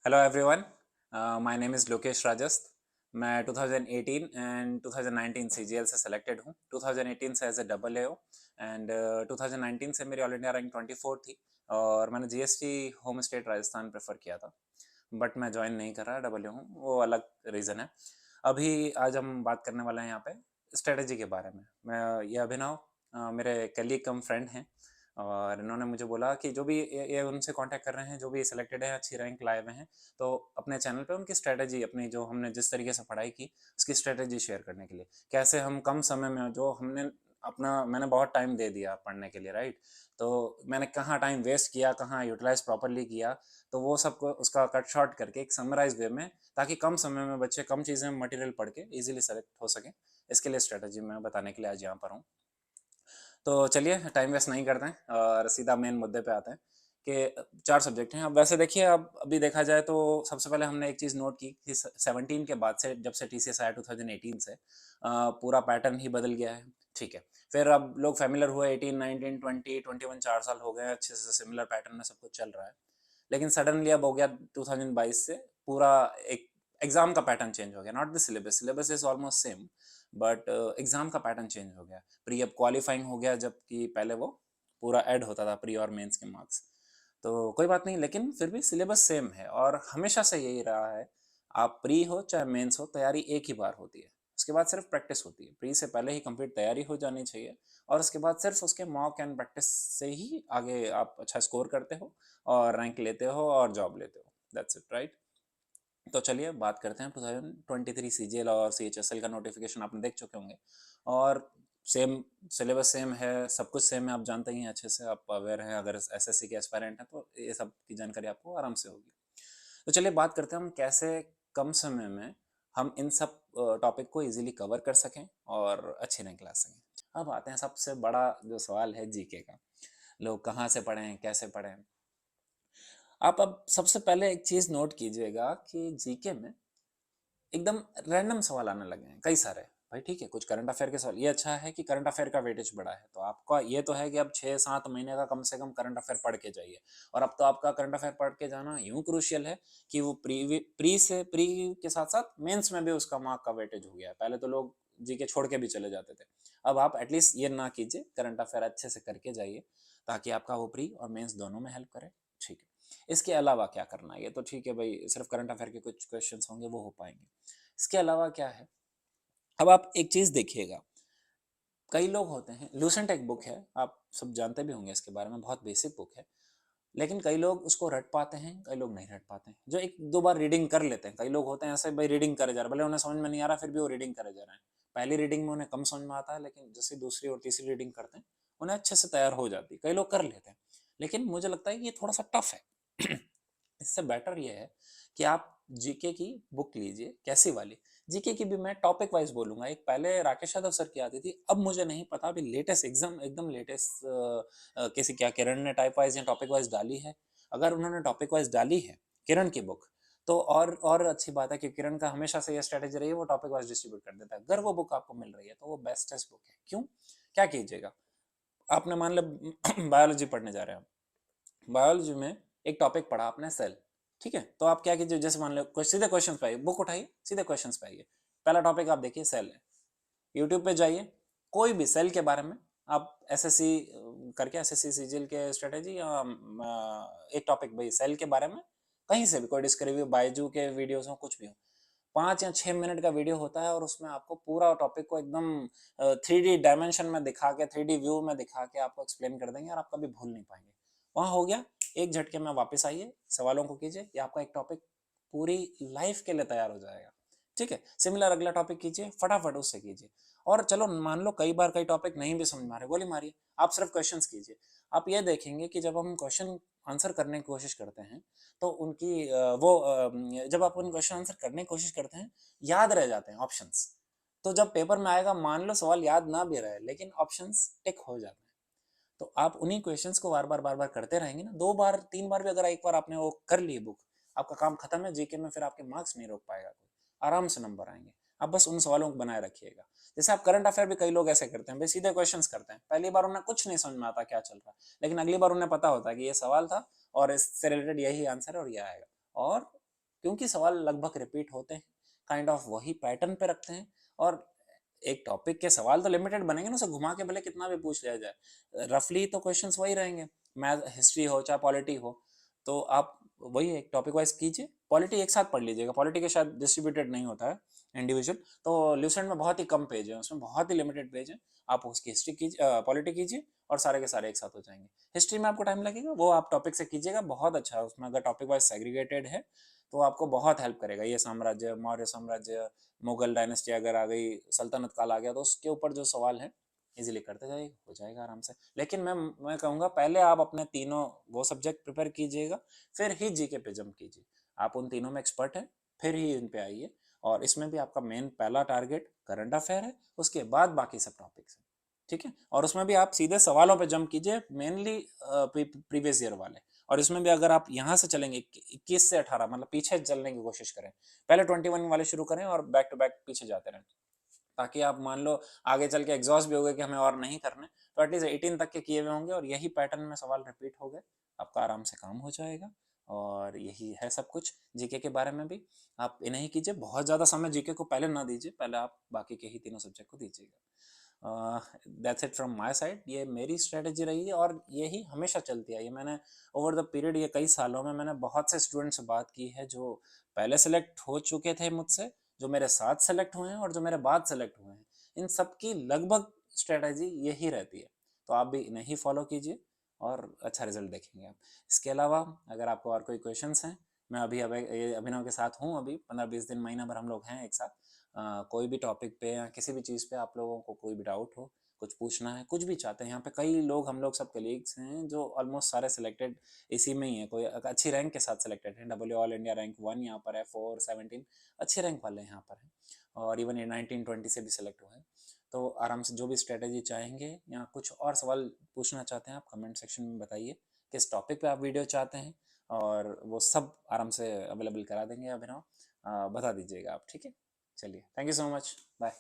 Hello everyone, my name is Lokesh Rajast. मैं 2018 and 2019 CGL से selected हूँ। 2018 से एज ए डबल एओ एंड 2019 से मेरी ऑल इंडिया रैंक 24 थी और मैंने GST home state Rajasthan prefer किया था, बट मैं ज्वाइन नहीं कर रहा डबल ए हूँ, वो अलग रीज़न है। अभी आज हम बात करने वाले हैं यहाँ पे स्ट्रेटजी के बारे में। मैं ये अभिनव मेरे कलीग कम फ्रेंड हैं और इन्होंने मुझे बोला कि जो भी ये उनसे कांटेक्ट कर रहे हैं, जो भी सिलेक्टेड है, अच्छी रैंक लाए हुए हैं, तो अपने चैनल पे उनकी स्ट्रेटजी, अपनी जो हमने जिस तरीके से पढ़ाई की उसकी स्ट्रेटजी शेयर करने के लिए, कैसे हम कम समय में जो हमने अपना मैंने बहुत टाइम दे दिया पढ़ने के लिए, राइट? तो मैंने कहाँ टाइम वेस्ट किया, कहाँ यूटिलाइज प्रॉपरली किया, तो वो सब को उसका कट शॉर्ट करके एक समराइज वे में, ताकि कम समय में बच्चे कम चीज़ें मटेरियल पढ़ के इजीली सेलेक्ट हो सकें, इसके लिए स्ट्रेटजी मैं बताने के लिए आज यहाँ पर हूँ। तो चलिए टाइम वेस्ट नहीं करते हैं और सीधा मेन मुद्दे पे आते हैं कि चार सब्जेक्ट हैं। अब वैसे देखिए, अब अभी देखा जाए तो सबसे पहले हमने एक चीज़ नोट की कि 17 के बाद से, जब से टीसीएस आया 2018 से, पूरा पैटर्न ही बदल गया है। ठीक है, फिर अब लोग फैमिलियर हुए, 18 19 20 21, 4 साल हो गए, अच्छे से सिमिलर पैटर्न में सब कुछ चल रहा है। लेकिन सडनली अब हो गया 2022 से पूरा एक एग्जाम का पैटर्न चेंज हो गया। Not the syllabus, syllabus is almost same, but exam का पैटर्न चेंज हो गया। प्री अब क्वालिफाइंग हो गया, जबकि पहले वो पूरा ऐड होता था प्री और मेंस के मार्क्स। तो कोई बात नहीं, लेकिन फिर भी सिलेबस सेम है और हमेशा से यही रहा है। आप प्री हो चाहे मेंस हो, तैयारी एक ही बार होती है, उसके बाद सिर्फ प्रैक्टिस होती है। प्री से पहले ही कंप्लीट तैयारी हो जानी चाहिए और उसके बाद सिर्फ उसके मॉक एंड प्रैक्टिस से ही आगे आप अच्छा स्कोर करते हो और रैंक लेते हो और जॉब लेते हो। That's it, right? तो चलिए बात करते हैं 2023 सीजीएल और सीएचएसएल का। नोटिफिकेशन आपने देख चुके होंगे और सेम सिलेबस सेम है, सब कुछ सेम है, आप जानते ही हैं अच्छे से, आप अवेयर हैं। अगर एसएससी के एस्पायरेंट हैं तो ये सब की जानकारी आपको आराम से होगी। तो चलिए बात करते हैं हम कैसे कम समय में हम इन सब टॉपिक को इजीली कवर कर सकें और अच्छी रैंक ला सकें। अब आते हैं सबसे बड़ा जो सवाल है, जीके का। लोग कहाँ से पढ़ें, कैसे पढ़ें? आप अब सबसे पहले एक चीज़ नोट कीजिएगा कि जीके में एकदम रैंडम सवाल आने लगे हैं, कई सारे। भाई ठीक है, कुछ करंट अफेयर के सवाल, ये अच्छा है कि करंट अफेयर का वेटेज बढ़ा है, तो आपका ये तो है कि अब 6-7 महीने का कम से कम करंट अफेयर पढ़ के जाइए। और अब तो आपका करंट अफेयर पढ़ के जाना यूं क्रूशियल है कि वो प्री के साथ साथ मेंस में भी उसका मार्क का वेटेज हो गया है। पहले तो लोग जी के छोड़ के भी चले जाते थे, अब आप एटलीस्ट ये ना कीजिए, करंट अफेयर अच्छे से करके जाइए, ताकि आपका वो प्री और मेंस दोनों में हेल्प करे। ठीक है, इसके अलावा क्या करना है? ये तो ठीक है भाई, सिर्फ करंट अफेयर के कुछ क्वेश्चंस होंगे वो हो पाएंगे। इसके अलावा क्या है, अब आप एक चीज देखिएगा। कई लोग होते हैं, लूसेंट एक बुक है, आप सब जानते भी होंगे इसके बारे में, बहुत बेसिक बुक है। लेकिन कई लोग उसको रट पाते हैं, कई लोग नहीं रट पाते हैं, जो एक दो बार रीडिंग कर लेते हैं। कई लोग होते हैं ऐसे, भाई रीडिंग करे जा रहे हैं, भले उन्हें समझ में नहीं आ रहा, फिर भी वो रीडिंग करे जा रहे हैं। पहली रीडिंग में उन्हें कम समझ में आता है, लेकिन जैसे दूसरी और तीसरी रीडिंग करते हैं उन्हें अच्छे से तैयार हो जाती है। कई लोग कर लेते हैं, लेकिन मुझे लगता है कि ये थोड़ा सा टफ है। इससे बेटर ये है कि आप जीके की बुक लीजिए। कैसी वाली? जीके की भी मैं टॉपिक वाइज बोलूंगा। एक पहले राकेश यादव सर की आती थी, अब मुझे नहीं पता, अभी लेटेस्ट एग्जाम एकदम लेटेस्ट किसी क्या किरण ने टाइप वाइज या टॉपिक वाइज डाली है। अगर उन्होंने टॉपिक वाइज डाली है किरण की बुक, तो और अच्छी बात है कि किरण का हमेशा से ये स्ट्रेटेजी रही है, वो टॉपिक वाइज डिस्ट्रीब्यूट कर देता है। अगर वो बुक आपको मिल रही है तो वो बेस्टेस्ट बुक है। क्यों? क्या कीजिएगा, आपने मान लो बायोलॉजी पढ़ने जा रहे हैं, बायोलॉजी में एक टॉपिक पढ़ा आपने, सेल। ठीक है, तो आप क्या कीजिए, जैसे मान लो सीधे क्वेश्चन पे आइए, बुक उठाइए, सीधे क्वेश्चन पे आइए। पहला टॉपिक आप देखिए, सेल है। यूट्यूब पे जाइए, कोई भी सेल के बारे में आप एसएससी करके, एसएससी सीजीएल के स्ट्रेटेजी या एक टॉपिक भाई सेल के बारे में, कहीं से भी कोई डिस्कवरी, बायजू के वीडियोस हो, कुछ भी हो, 5 या 6 मिनट का वीडियो होता है और उसमें आपको पूरा टॉपिक को एकदम 3D डायमेंशन में दिखा के, 3D व्यू में दिखा के आपको एक्सप्लेन कर देंगे और आप कभी भूल नहीं पाएंगे। वहाँ हो गया, एक झटके में वापस आइए, सवालों को कीजिए, ये आपका एक टॉपिक पूरी लाइफ के लिए तैयार हो जाएगा। ठीक है, सिमिलर अगला टॉपिक कीजिए, फटाफट उससे कीजिए। और चलो मान लो कई बार कई टॉपिक नहीं भी समझ में आ रहे, गोली मारिए, आप सिर्फ क्वेश्चंस कीजिए। आप ये देखेंगे कि जब हम क्वेश्चन आंसर करने की कोशिश करते हैं, तो उनकी जब आप उन क्वेश्चन आंसर करने की कोशिश करते हैं, याद रह जाते हैं ऑप्शंस। तो जब पेपर में आएगा, मान लो सवाल याद ना भी रहे, लेकिन ऑप्शंस टिक हो जाते हैं। तो आप उन्हीं क्वेश्चंस को बार बार करते रहेंगे ना, 2 बार 3 बार भी अगर एक बार आपने वो कर ली बुक, आपका काम खत्म है जीके में। फिर आपके मार्क्स नहीं रोक पाएगा कोई, आराम से नंबर आएंगे। आप बस उन सवालों को बनाए रखिएगा। जैसे आप करंट अफेयर भी, कई लोग ऐसे करते हैं भाई, सीधे क्वेश्चंस करते हैं, पहली बार उन्हें कुछ नहीं समझ में आता क्या चल रहा है, लेकिन अगली बार उन्हें पता होता है कि ये सवाल था और इससे रिलेटेड यही आंसर है और ये आएगा, और क्योंकि सवाल लगभग रिपीट होते हैं, काइंड ऑफ वही पैटर्न पे रखते हैं, और एक टॉपिक के सवाल तो लिमिटेड बनेंगे ना, उसे घुमा के भले कितना भी पूछ लिया जाए, रफली तो क्वेश्चंस वही रहेंगे, मैथ हिस्ट्री हो चाहे पॉलिटी हो। तो आप वही एक टॉपिक वाइज कीजिए, पॉलिटी एक साथ पढ़ लीजिएगा, पॉलिटी के शायद डिस्ट्रीब्यूटेड नहीं होता है इंडिविजुअल, तो ल्यूसेंट में बहुत ही कम पेज है, उसमें बहुत ही लिमिटेड पेज है, आप उसकी हिस्ट्री कीजिए, पॉलिटी कीजिए, और सारे के सारे एक साथ हो जाएंगे। हिस्ट्री में आपको टाइम लगेगा, वो आप टॉपिक से कीजिएगा, बहुत अच्छा है उसमें, अगर टॉपिक वाइज सेग्रीगेटेड है तो आपको बहुत हेल्प करेगा। ये साम्राज्य, मौर्य साम्राज्य, मुगल डायनेस्टी अगर आ गई, सल्तनत काल आ गया, तो उसके ऊपर जो सवाल है इजीली करते जाइए, हो जाएगा आराम से। लेकिन मैं कहूँगा पहले आप अपने तीनों वो सब्जेक्ट प्रिपेयर कीजिएगा, फिर ही जीके पे जंप कीजिए। आप उन तीनों में एक्सपर्ट हैं, फिर ही इन पे आइए, और इसमें भी आपका मेन पहला टारगेट करंट अफेयर है, उसके बाद बाकी सब टॉपिक्स हैं, ठीक है। और उसमें भी आप सीधे सवालों पे जंप कीजिए, मेनली प्रीवियस ईयर वाले। और इसमें भी अगर आप यहाँ से चलेंगे 21 से 18, मतलब पीछे चलने की कोशिश करें, पहले 21 वाले शुरू करें और बैक टू बैक पीछे जाते रहें, ताकि आप मान लो आगे चल के एग्जॉस्ट भी हो गए कि हमें और नहीं करने, तो एटलीस्ट 18 तक के किए हुए होंगे, और यही पैटर्न में सवाल रिपीट हो गए, आपका आराम से काम हो जाएगा। और यही है सब कुछ जीके के बारे में भी। आप इन्हें ही कीजिए, बहुत ज़्यादा समय जीके को पहले ना दीजिए, पहले आप बाकी के ही तीनों सब्जेक्ट को दीजिएगा। That's it from my side, ये मेरी स्ट्रेटजी रही है, और यही हमेशा चलती आई है। मैंने ओवर द पीरियड, ये कई सालों में मैंने बहुत से स्टूडेंट्स से बात की है जो पहले सेलेक्ट हो चुके थे मुझसे, जो मेरे साथ सेलेक्ट हुए हैं, और जो मेरे बाद सेलेक्ट हुए हैं, इन सब की लगभग स्ट्रेटजी यही रहती है। तो आप भी इन्हें ही फॉलो कीजिए और अच्छा रिजल्ट देखेंगे आप। इसके अलावा अगर आपको और कोई क्वेश्चंस हैं, मैं अभी अभिनव के साथ हूँ, अभी 15-20 दिन, महीना भर हम लोग हैं एक साथ। कोई भी टॉपिक पे या किसी भी चीज़ पे आप लोगों को कोई भी डाउट हो, कुछ पूछना है, कुछ भी चाहते हैं, यहाँ पे कई लोग, हम लोग सब कलीग्स हैं जो ऑलमोस्ट सारे सिलेक्टेड इसी में ही है, कोई अच्छी रैंक के साथ सिलेक्टेड है, डब्ल्यू ऑल इंडिया रैंक 1 यहाँ पर है, 417 अच्छे रैंक वाले यहाँ पर हैं, और इवन ये 1920 से भी सिलेक्ट हुए हैं। तो आराम से जो भी स्ट्रेटेजी चाहेंगे, या कुछ और सवाल पूछना चाहते हैं, आप कमेंट सेक्शन में बताइए किस टॉपिक पे आप वीडियो चाहते हैं, और वो सब आराम से अवेलेबल करा देंगे अभिनव, बता दीजिएगा आप, ठीक है। चलिए, thank you so much, bye.